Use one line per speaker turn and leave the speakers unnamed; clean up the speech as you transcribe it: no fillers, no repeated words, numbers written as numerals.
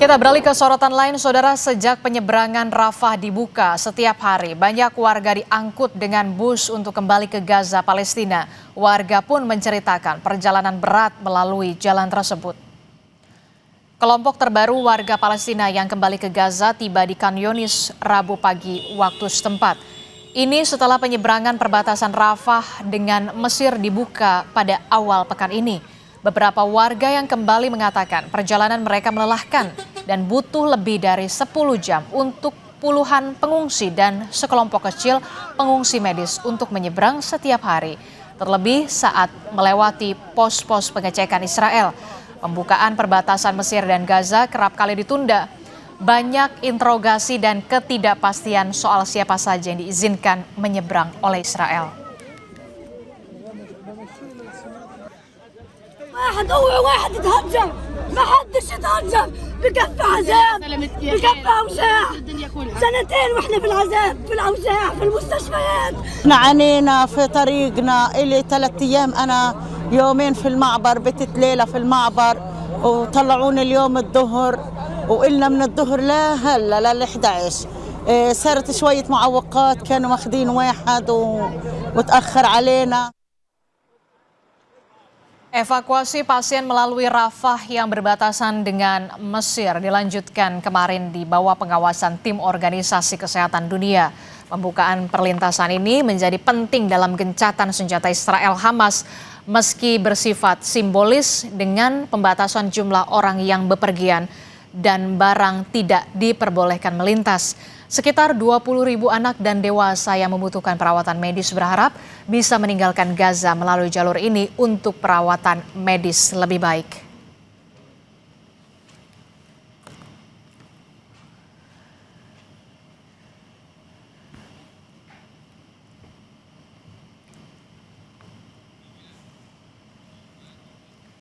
Kita beralih ke sorotan lain, saudara. Sejak penyeberangan Rafah dibuka setiap hari, banyak warga diangkut dengan bus untuk kembali ke Gaza, Palestina. Warga pun menceritakan perjalanan berat melalui jalan tersebut. Kelompok terbaru warga Palestina yang kembali ke Gaza tiba di Khan Younis Rabu pagi waktu setempat. Ini setelah penyeberangan perbatasan Rafah dengan Mesir dibuka pada awal pekan ini. Beberapa warga yang kembali mengatakan perjalanan mereka melelahkan dan butuh lebih dari 10 jam untuk puluhan pengungsi dan sekelompok kecil pengungsi medis untuk menyeberang setiap hari. Terlebih saat melewati pos-pos pengecekan Israel. Pembukaan perbatasan Mesir dan Gaza kerap kali ditunda. Banyak interogasi dan ketidakpastian soal siapa saja yang diizinkan menyeberang oleh Israel.
واحد هو واحد يتهجم ما حدش يتهجم بكفي عذاب بكفي اوجاع سنتين واحنا في العذاب في الاوجاع في المستشفيات.
احنا عانينا في طريقنا الي 3 ايام، انا يومين في المعبر، بتت ليله في المعبر وطلعوني اليوم الظهر وقلنا من الظهر لهلا لل 11. صارت شويه معوقات، كانوا ماخذين واحد وتاخر علينا.
Evakuasi pasien melalui Rafah yang berbatasan dengan Mesir dilanjutkan kemarin di bawah pengawasan tim Organisasi Kesehatan Dunia. Pembukaan perlintasan ini menjadi penting dalam gencatan senjata Israel Hamas meski bersifat simbolis dengan pembatasan jumlah orang yang bepergian dan barang tidak diperbolehkan melintas. Sekitar 20.000 anak dan dewasa yang membutuhkan perawatan medis berharap bisa meninggalkan Gaza melalui jalur ini untuk perawatan medis lebih baik.